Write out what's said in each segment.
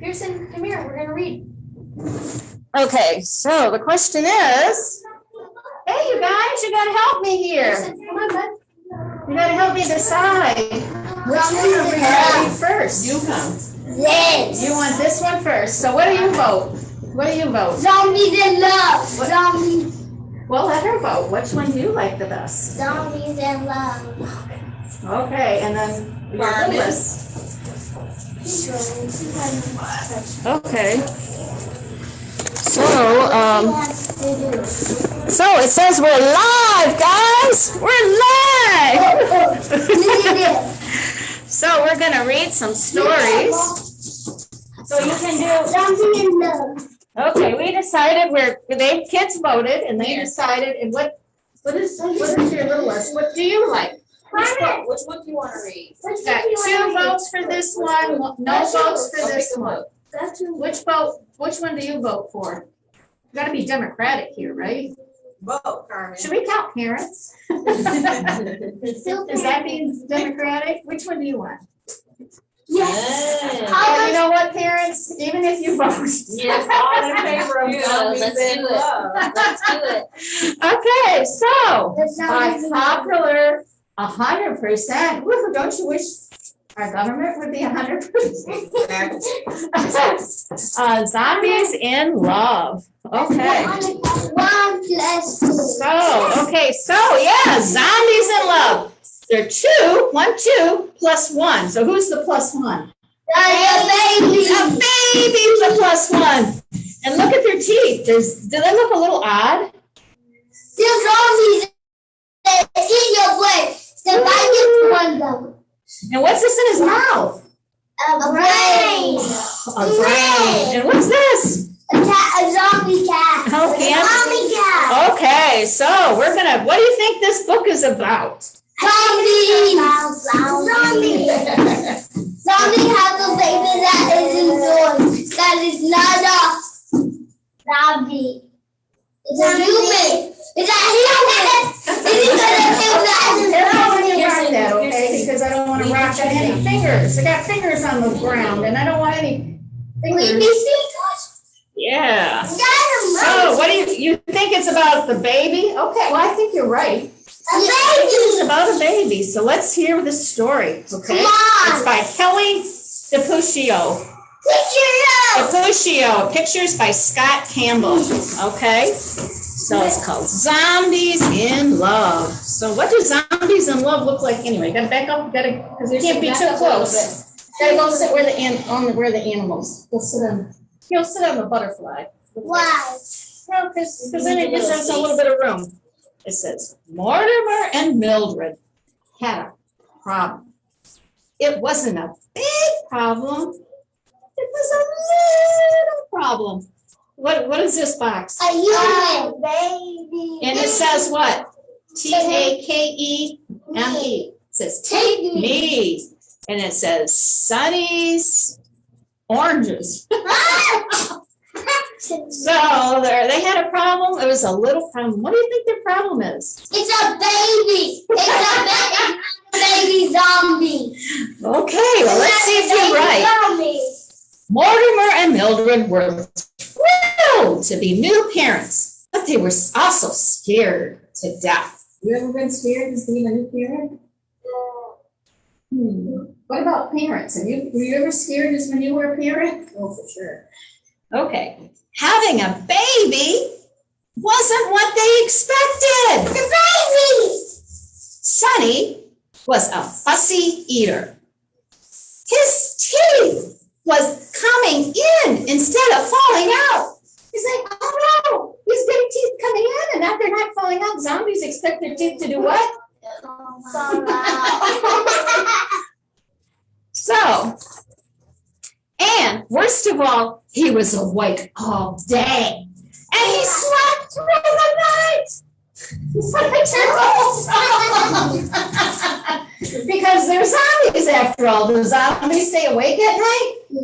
Pearson, come here, we're gonna read. Okay, so the question is, hey, you guys, you gotta help me here. Pearson, come on, bud. You gotta help me decide which one are we gonna read first. You come. Yes. You want this one first, so what do you vote? What do you vote? Zombies in love. What? Zombies. Well, let her vote. Which one do you like the best? Zombies in love. Okay, and then your Barney. list. Okay. So, so it says we're live, guys. We're live. So we're gonna read some stories. So you can do. Zombies in love. Okay, we decided kids voted and they decided, and what is your little list? What do you like? Which one do you want to read? Got 2 votes for this one, no votes for this one. Which one do you vote for? Gotta be democratic here, right? Vote, Carmen. Should we count parents? Does that mean democratic? Which one do you want? Yes. And you know what, parents, even if you vote. Yes, all in favor of Yeah, zombies let's in do it. love. Let's do it. Okay, so The by zombies in love. popular 100%, woohoo, don't you wish our government would be 100%? Zombies in love. Okay. 1+2. So yeah, zombies in love. They're 2, 1+2 +1. So who's the +1? The baby. A baby's the +1. And look at their teeth. Do they look a little odd? The zombies that eat your blood. The biggest one though. And what's this in his mouth? A brain. A brain. And what's this? A cat. A zombie cat. Okay. A zombie cat. Okay, so what do you think this book is about? Zombie. Zombie. Zombie has a baby that is indoors. That is not a zombie. It's a human. It's a human. That, okay, because I don't want to rock any fingers. I got fingers on the ground and I don't want any fingers. Yeah. So what do you think it's about the baby? Okay, well, I think you're right. It's about a baby. So let's hear the story, okay? Come on. It's by Kelly DiPuccio. DiPuccio. Pictures by Scott Campbell, okay? So it's called Zombies in Love. So what do zombies in love look like anyway? Gotta back up, because you can't be too close. Gotta go sit where the animals. He'll sit on the butterfly. Wow. Well, because then it gives us a little bit of room. It says, Mortimer and Mildred had a problem. It wasn't a big problem. It was a little problem. What is this box? A human baby. And it says what? Takeme. It says take me. And it says Sonny's oranges. So they had a problem. It was a little problem. What do you think their problem is? It's a baby. It's a baby zombie. Okay, well, let's see if you're right. Zombie. Mortimer and Mildred were thrilled to be new parents, but they were also scared to death. You ever been scared as being a new parent? What about parents? Were you ever scared as when you were a parent? Oh, for sure. Okay. Having a baby wasn't what they expected. The baby. Sonny was a fussy eater. His teeth was coming in instead of falling out. He's like, oh no, he's getting teeth coming in and now they're not falling out. Zombies expect their teeth to do what? So, and worst of all, he was awake all day. And he slept through the night. Because they're zombies after all. Do zombies stay awake at night? Yeah.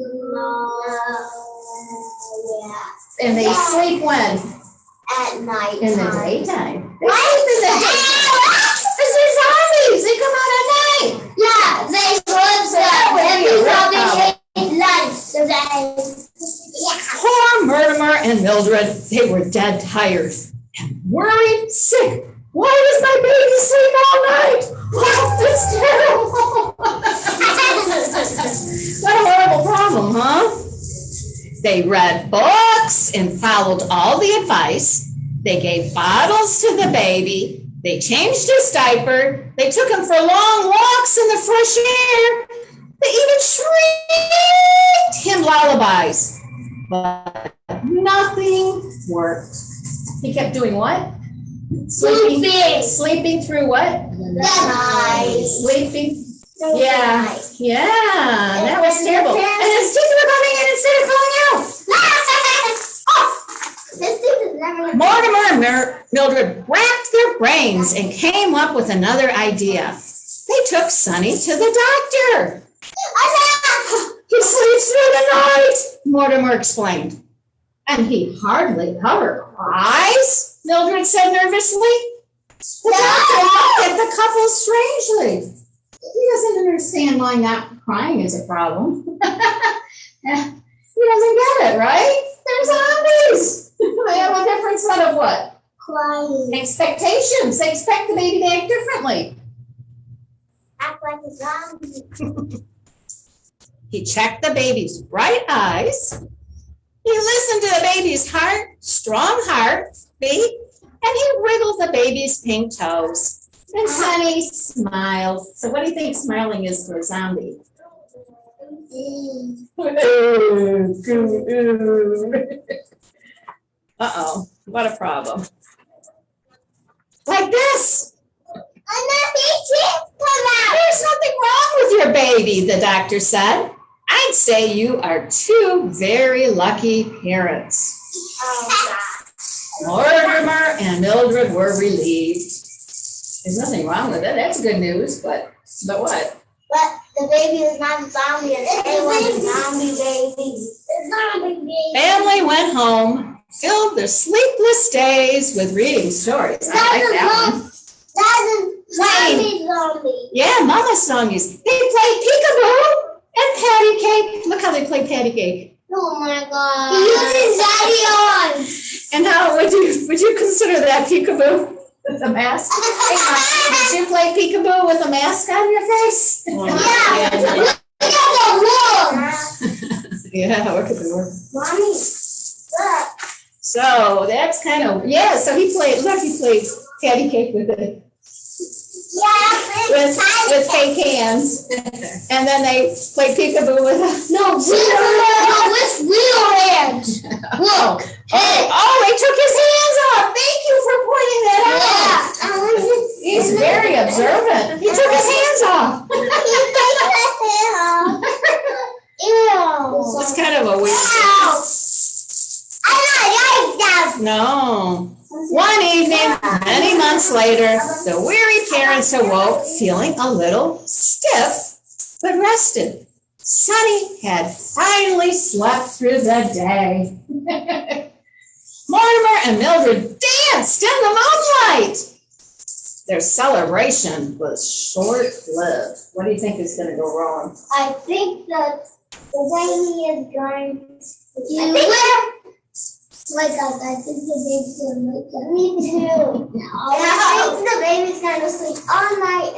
And they sleep when? At night. In the daytime. They sleep in the daytime. Because they're zombies. They come out at night. Yeah, they was every zombie ate life. today. Poor Mortimer and Mildred, they were dead tired and worried sick. Why does my baby sleep all night? Oh, it's terrible. What a horrible problem, huh? They read books and followed all the advice. They gave bottles to the baby. They changed his diaper. They took him for long walks in the fresh air. They even shrieked him lullabies. But nothing worked. He kept doing what? Sleeping through what? The night. Sleeping. Yeah, that was terrible. And his teeth were coming in instead of coming out. Mortimer and Mildred racked their brains and came up with another idea. They took Sonny to the doctor. He sleeps through the night, Mortimer explained. And he hardly ever cries, Mildred said nervously. The doctor looked at the couple strangely. He doesn't understand why not crying is a problem. He doesn't get it, right? They're zombies. They have a different set of what? Crying. Expectations. They expect the baby to act differently. Act like a zombie. He checked the baby's bright eyes. He listened to the baby's heart, strong heart beat, and he wiggled the baby's pink toes. And Sonny smiled. So what do you think smiling is for a zombie? Uh-oh, what a problem. Like this. There's nothing wrong with your baby, the doctor said. I'd say you are two very lucky parents. Mortimer and Mildred were relieved. There's nothing wrong with it. That's good news, but what? But the baby is not a zombie. It's a zombie baby. It's zombie baby. Family went home, filled their sleepless days with reading stories. I like that one. Zombie. Yeah, Mama's songs. They played peekaboo and patty cake. Look how they play patty cake. Oh my God. Using Daddy on. And how would you consider that peekaboo with a mask? Did you play peekaboo with a mask on your face? Yeah. Look at the wall. Yeah, look at the word. Mommy, look. So that's kind of, yeah, so he played patty cake with it. Yeah, With fake hands. And then they played peekaboo with it's real hands. Look. They took his hands off. Thank you for pointing that out. He's very observant. He took his hands off. Ew. It's kind of a weird. I don't like that. No. One evening, many months later, the weary parents awoke feeling a little stiff, but rested. Sonny had finally slept through the day. Mortimer and Mildred danced in the moonlight. Their celebration was short-lived. What do you think is going to go wrong? I think that the baby is going to like us. I think the baby's going to wake up. Me too. I think the baby's going to sleep all night.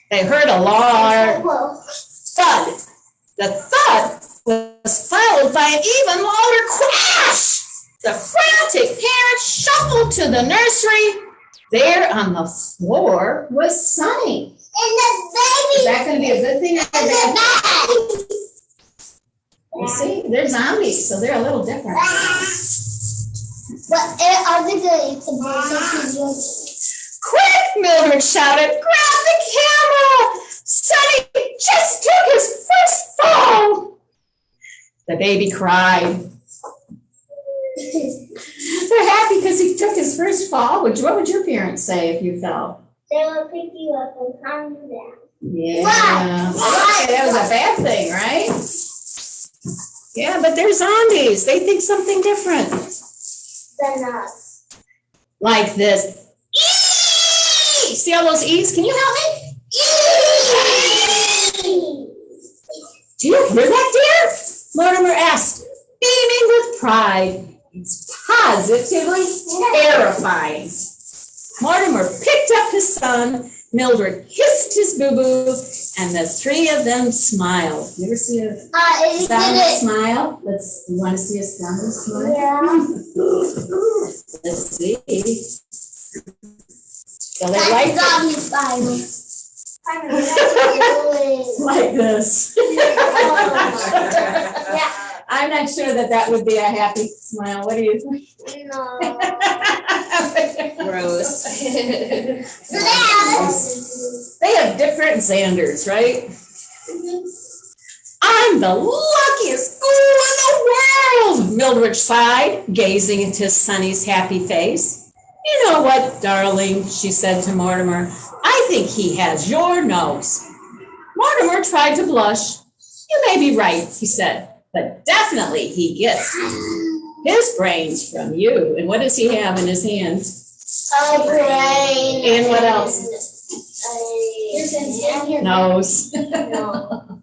They heard a loud thud. The thud was followed by an even louder crash. The frantic parents shuffled to the nursery. There on the floor was Sonny. And the baby. Is that going to be a good thing or a bad thing? Bag. You see, they're zombies, so they're a little different. But are they going to eat Quick, Mildred shouted, grab the camera! Sonny just took his first fall! The baby cried. They're happy because he took his first fall. What would your parents say if you fell? They will pick you up and calm you down. Yeah. Why? That was a bad thing, right? Yeah, but they're zombies. They think something different. Than us. Like this. Eee! See all those E's? Can you help me? Eee! Do you hear that, dear? Mortimer asked, beaming with pride. It's positively terrifying. Mortimer picked up his son, Mildred kissed his boo-boo, and the three of them smiled. You ever see a Stammer smile? You want to see a Stammer smile? Yeah. Let's see. So they like it. Like this. Yeah. I'm not sure that would be a happy smile. What do you think? No. Gross. They have different Xanders, right? I'm the luckiest girl in the world, Mildred sighed, gazing into Sonny's happy face. You know what, darling, she said to Mortimer, I think he has your nose. Mortimer tried to blush. You may be right, he said, but definitely he gets his brains from you. And what does he have in his hands? A brain. And what else? Nose. No.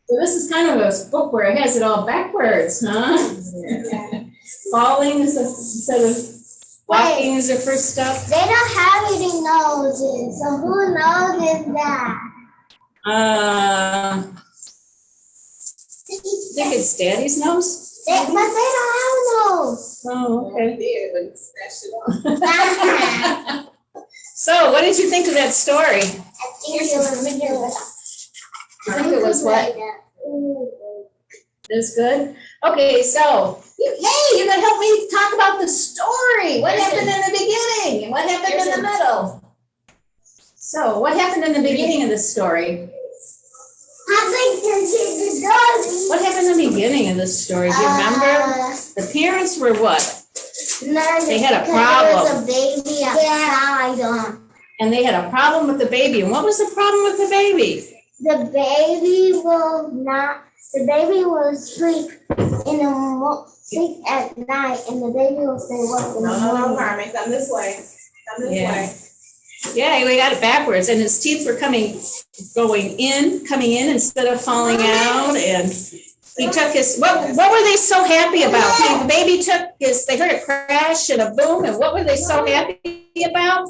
So this is kind of a book where it has it all backwards, huh? Falling is instead of walking is the first step. They don't have any noses, so who knows is that? I think it's Daddy's nose. But they don't have a nose. Oh, okay. Yeah, but scratch it off. So, what did you think of that story? I think it was what? It was good? Okay, so, you're gonna help me talk about the story. What happened in the beginning and what happened in the middle? So, what happened in the beginning of the story? What happened in the beginning of the story? Do you remember? The parents were what? They had a problem. There was a baby outside. And they had a problem with the baby. And what was the problem with the baby? The baby will sleep sleep at night, and the baby will stay up in the No, morning. Carmen, come this way. Come this way. Yeah, we got it backwards, and his teeth were coming in instead of falling out, and he took his, what were they so happy about? The baby they heard a crash and a boom, and what were they so happy about?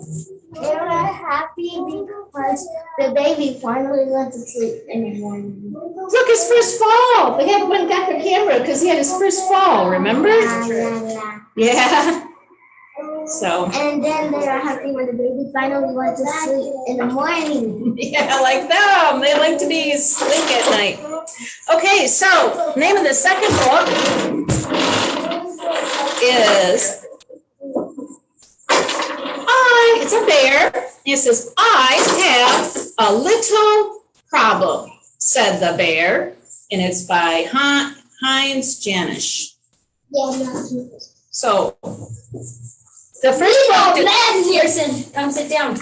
They were happy because the baby finally went to sleep in the morning. Look, his first fall. They had went and got the camera because he had his first fall, remember? Yeah. So. And then they were happy when the baby finally went to sleep in the morning. Yeah, like them. They like to be asleep at night. Okay, so name of the second book is it's a bear. It says, I have a little problem, said the bear. And it's by Heinz Janisch. Yeah, So, the first book. Pearson, come sit down.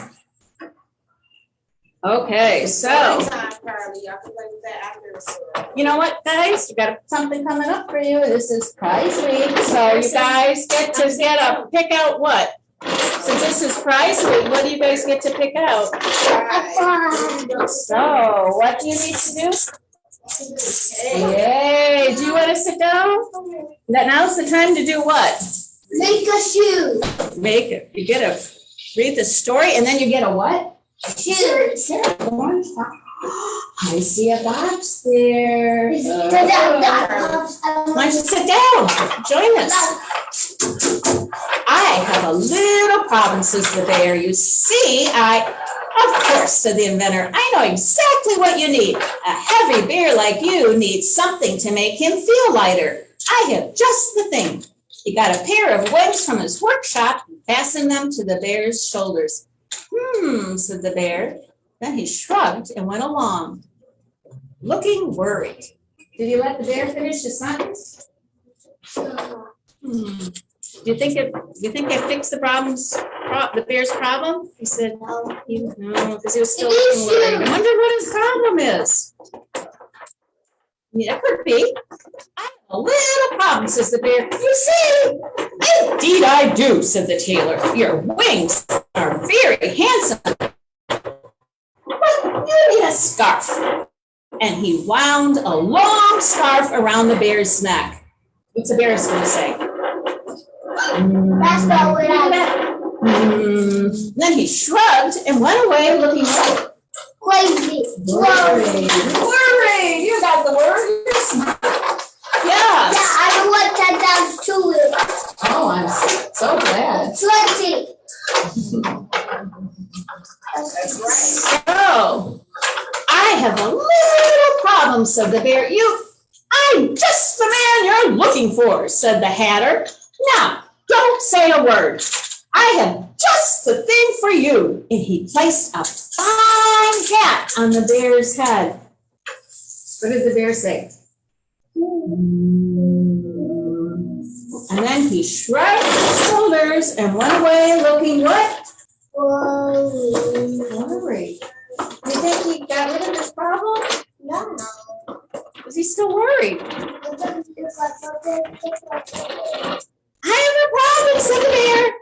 Okay, so. Time, Carly. Y'all can play with that after the story. You know what, guys? We got something coming up for you. This is prize week, so you guys get to pick out what? Since this is prize week, what do you guys get to pick out? So, what do you need to do? Yay! Do you want to sit down? Now's the time to do what? Make a shoe. Make it. You get a read the story, and then you get a what? Shoe. I see a box there. Why Why don't you sit down? Join us. I have a little problem, says the bear. You see, of course, said the inventor, I know exactly what you need. A heavy bear like you needs something to make him feel lighter. I have just the thing. He got a pair of wings from his workshop and fastened them to the bear's shoulders. Said the bear. Then he shrugged and went along, looking worried. Did you let the bear finish his sentence? Do you think it fixed the bear's problem? He said, no, because he was still looking worried. I wonder what his problem is. Yeah, it could be. I have a little problem, says the bear. You see? Indeed I do, said the tailor. Your wings are very handsome. But you need a scarf. and he wound a long scarf around the bear's neck. What's the bear going to say? That's not what I Then he shrugged and went away looking like crazy. worried. Worried. You got the words? Yeah, Yes. I don't want that down to it. Oh, I'm so glad. 20. That's right. So, I have a little problem, said the bear. I'm just the man you're looking for, said the Hatter. Now, don't say a word. I have just the thing for you. And he placed a fine hat on the bear's head. What did the bear say? And then he shrugged his shoulders and went away looking what? Worried. You think he got rid of his problem? No. Was he still worried? I have a problem, said the bear.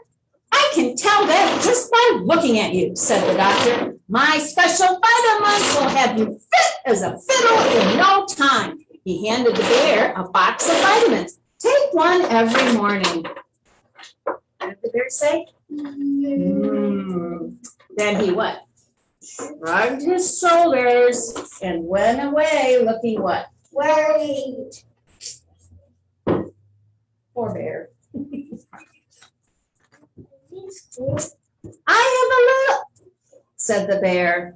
I can tell that just by looking at you, said the doctor. My special vitamins will have you fit as a fiddle in no time. He handed the bear a box of vitamins. Take one every morning. What did the bear say? Then he what? Shrugged his shoulders and went away looking what? Worried. Poor bear. I have a little, said the bear.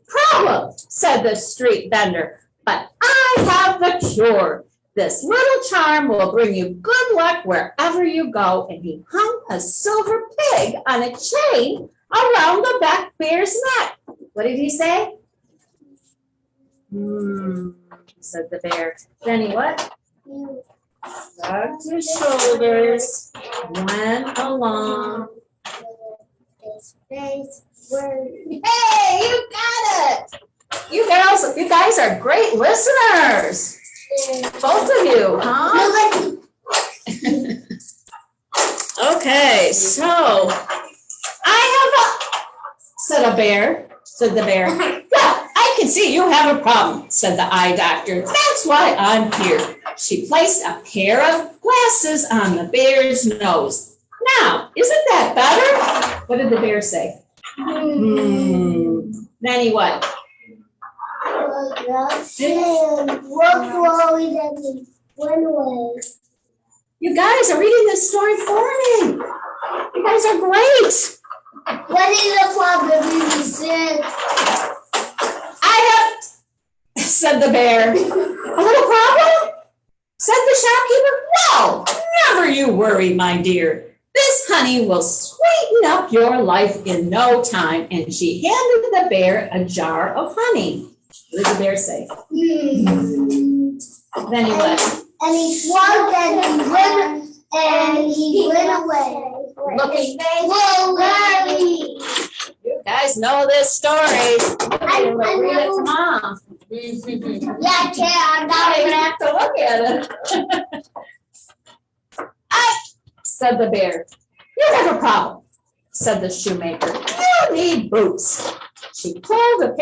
Problem, said the street vendor, but I have the cure. This little charm will bring you good luck wherever you go. And he hung a silver pig on a chain around the back bear's neck. What did he say? Said the bear. Then he what? Shrugged his shoulders, went along. Hey, you got it! You guys are great listeners. Both of you, huh? Okay, so said the bear. Well, I can see you have a problem, said the eye doctor. That's why I'm here. She placed a pair of glasses on the bear's nose. Now, isn't that better? What did the bear say? Then he what? Went away. You guys are reading this story for me. You guys are great. What is the problem you said? Said the bear. A little problem? Said the shopkeeper. No, never you worry, my dear. This honey will sweeten up your life in no time. And she handed the bear a jar of honey. What did the bear say? Then he left. And he swallowed and he went away. Looking worried. You guys know this story. I'm gonna read it to Mom. Yeah, I can. I'm Now not you're gonna have to look at it. Said the bear. You have a problem, said the shoemaker. You need boots. She pulled a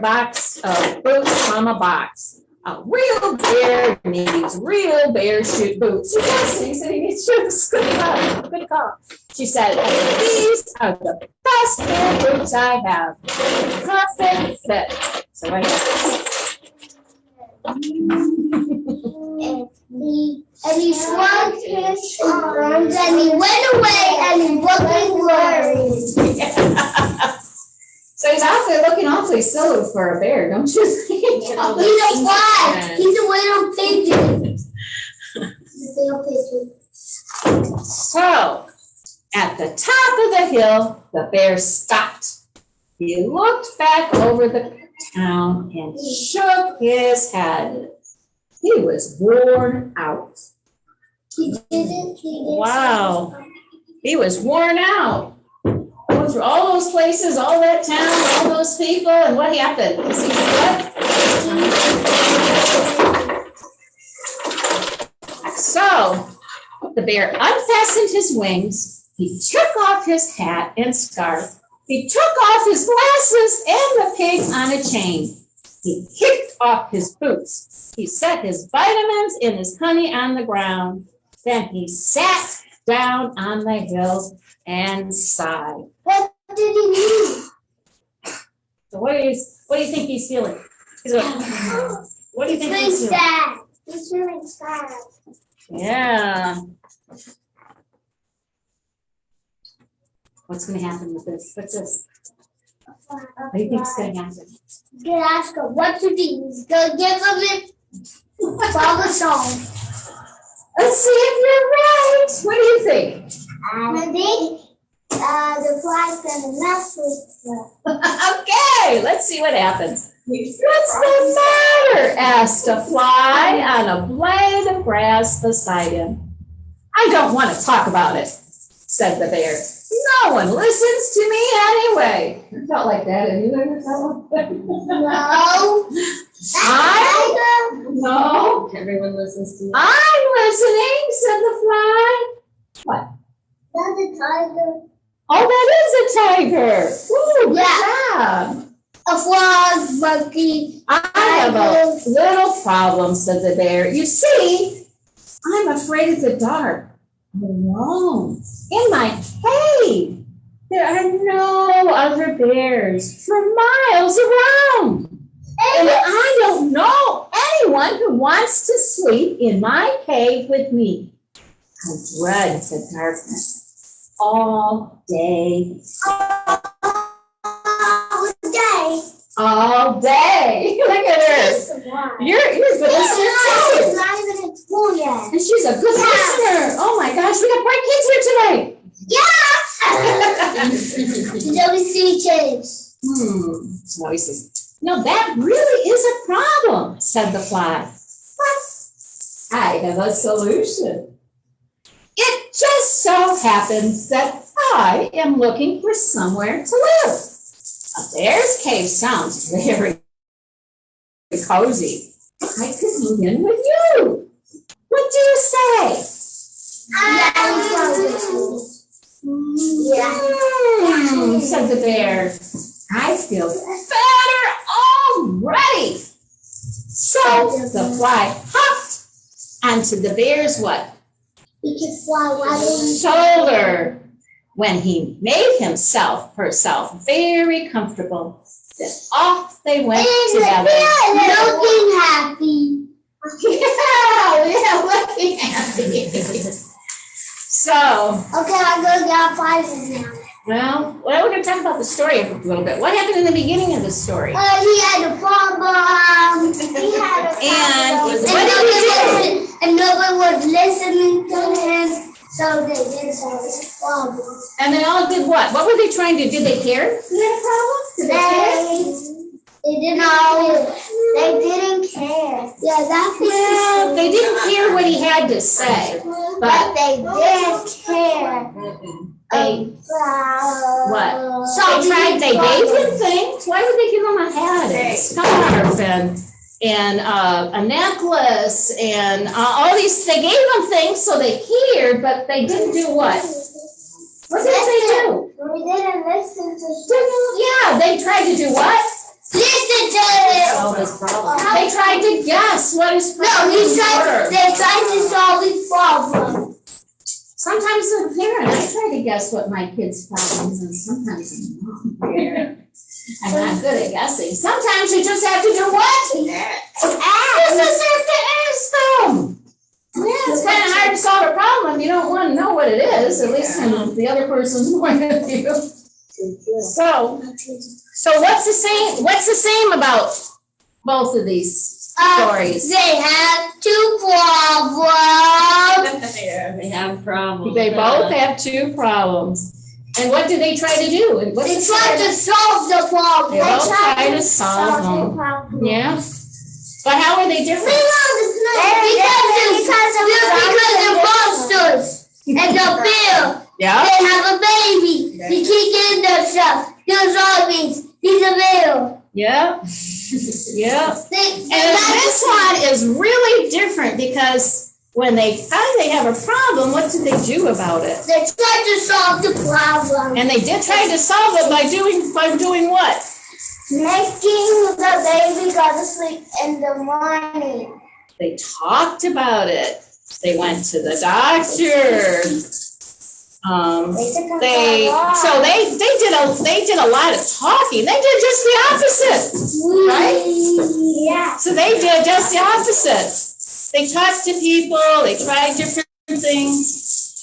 box of boots from a box. A real bear needs real bear boots. Yes, he said he needs shoes. Good call. She said, these are the best bear boots I have. Perfect fit. So right and he swung his arms and he went away and he looking worried. So he's looking awfully silly for a bear, don't you think? He's a fly. He's a little pigeon. He's a little pigeon. So, at the top of the hill, the bear stopped. He looked back over the town and shook his head. He was worn out. He didn't. Wow. He was worn out. Going through all those places, all that town, all those people, and what happened? Is he what? So, the bear unfastened his wings. He took off his hat and scarf. He took off his glasses and the pig on a chain. He kicked off his boots. He set his vitamins and his honey on the ground. Then he sat down on the hill and sighed. What did he mean? So what do you think he's feeling? He's going, what do you think he's feeling? Sad. He's feeling sad. Yeah. What's going to happen with this? What's this? What do you think's going to happen? He's gonna ask him what to do. He's gonna give him it for the song. Let's see if you're right. What do you think? I think the fly's gonna mess with them. Okay, let's see what happens. What's the matter? Asked a fly on a blade of grass beside him. I don't want to talk about it, said the bear. No one listens to me anyway. You felt like that, and you ever felt like that? No. No. Everyone listens to me. I'm listening, said the fly. What? That's a tiger. Oh, that is a tiger. Ooh, good Yeah. job. A frog, monkey. I have a little problem, said the bear. You see, I'm afraid of the dark. Alone in my cave. There are no other bears for miles around. And I don't know anyone who wants to sleep in my cave with me. I dread the darkness all day. All day. Look at her. You're a good listener too. It's not even in school yet. And she's a good listener. Oh my gosh, we got bright kids here today. There's only 3 kids. Voices. No, that really is a problem, said the fly. But I have a solution. It just so happens that I am looking for somewhere to live. A bear's cave sounds very cozy. I could move in with you. What do you say? Said the bear. I feel better already. So the fly hopped onto the bear's what? We can fly right Shoulder. When he made herself very comfortable, then off they went together. looking happy. Yeah, looking happy. So, Okay, I'm gonna get prizes now. well, we're going to talk about the story a little bit. What happened in the beginning of the story? He had a problem. He had a And problem. what did he do? And nobody was listening to him. So they didn't solve his problem. And they all did what? What were they trying to do? Did they care? He had a problem? Did they care? They didn't care. They didn't care. Yeah, that's Well, they didn't hear what he had to say. But they did care. What? They gave him things. Why would they give him a hat and a scarf and a necklace and all these? They gave him things so they cared, but they didn't do what? What did they do? We didn't listen to Yeah, they tried to do what? Listen to him. Solve his problem. They tried to guess what his No, problems were. they tried to solve his problem. Sometimes as a parent, I try to guess what my kids' problems, and sometimes I'm not. I'm not good at guessing. Sometimes you just have to do what? Ask. You just have to ask them. Yeah, it's kind of hard to solve a problem. You don't want to know what it is, at least from the other person's point of view. So what's the same? What's the same about both of these stories? They have 2 problems. Yeah, they have problems. They both have 2 problems. And what do they try to do? And what's They the tried to solve the problem. They both try to solve them. the problem. Yeah. But how are they different? Because they're monsters. And the bear. Yeah. They have a baby. He can't get themselves. They're zombies. He's a bear. Yeah. Yeah. They And this one is really different because when they find they have a problem, what do they do about it? tried to solve the problem. And they did try to solve it by doing what? Making the baby go to sleep in the morning. They talked about it. They went to the doctor. They did a lot of talking. They did just the opposite, right? Yeah. So they did just the opposite. They talked to people. They tried different things.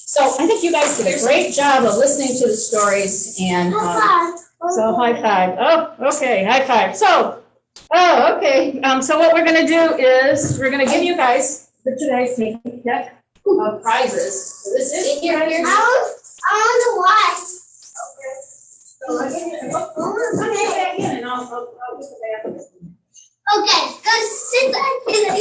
So I think you guys did a great job of listening to the stories and. So high five. Oh, okay, high five. So, okay. So what we're gonna do is we're gonna give you guys for today's deck of prizes. So this is I want to watch. Okay, back in and I'll put the back. Okay, go sit back in it.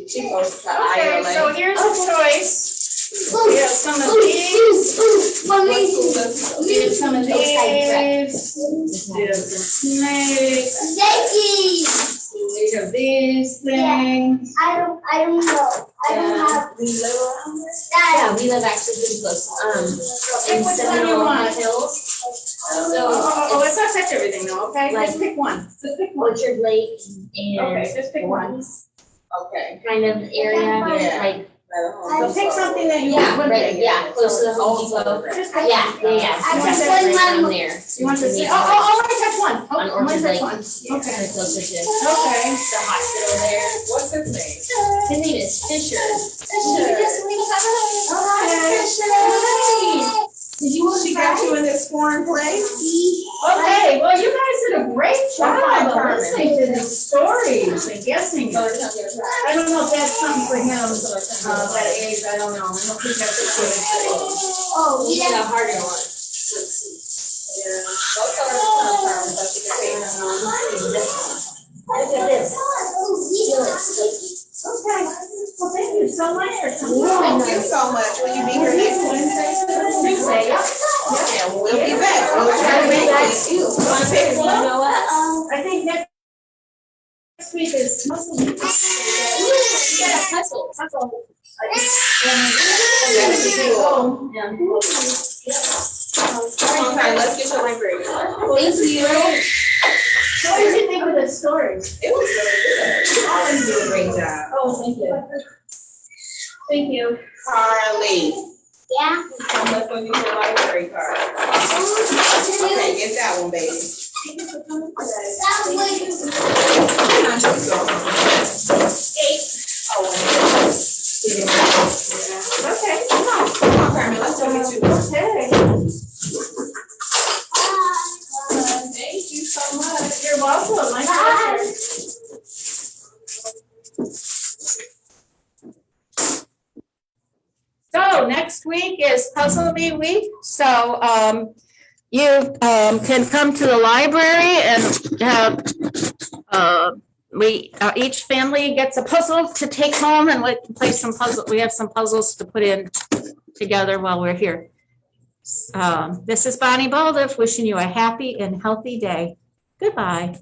She goes to Okay, Ireland. so here's the choice. We have some of these. What school does We have some of these. We have some snakes. We have these things. I don't know. I don't have. we live around there? Yeah, we live actually pretty close. Pick In which one you Seminole want. Hills. Let's not touch everything though, okay? Just pick one. Just pick one. Orchard Lake and Okay, just pick one. Okay. kind of area, Yeah. like, So pick something that you yeah, want. right, yeah, close to the Home Depot. Just pick Yeah. one. So I you just want want that right my- down there. You want to You see? need Oh, to- only touch one. On Only Orchard touch Lake. one. Okay. Very closer to Okay. the hospital there. What's his name? His name is Fisher. Did you She got you in this foreign place? Okay, well, you guys did a great job Okay, of Carmen. listening to the stories and guessing. So I it's not gonna try. don't know if that's something for him, that age, I don't know. I don't think that's a good thing. Oh, You need yeah. a harder one. Yeah. Go tell her to come, Carmen, so she can say it on. Look at this. Okay, well, thank you so much for coming. Thank you so much. Will you be here next Wednesday? Tuesday, yep. Yeah, well, we'll be back. We'll try to make it. You wanna pick one? I think next week is muscle meeting. Yeah, hustle. Come on, Carmen, let's get your library. Thank you. So what did you think of the stories? It was really good. All of you did a great job. Oh, thank you. Thank you. Carly, Yeah. come, let's go get your library card. Okay, get that one, baby. That was. Not too strong. Oh, and Okay. come on, Carmen, let's go get you. Okay. Thank you so much. You're welcome. My pleasure. So next week is Puzzle Me Week. So you can come to the library and have each family gets a puzzle to take home and we can play some puzzle. We have some puzzles to put in together while we're here. This is Bonnie Baldiff wishing you a happy and healthy day. Goodbye.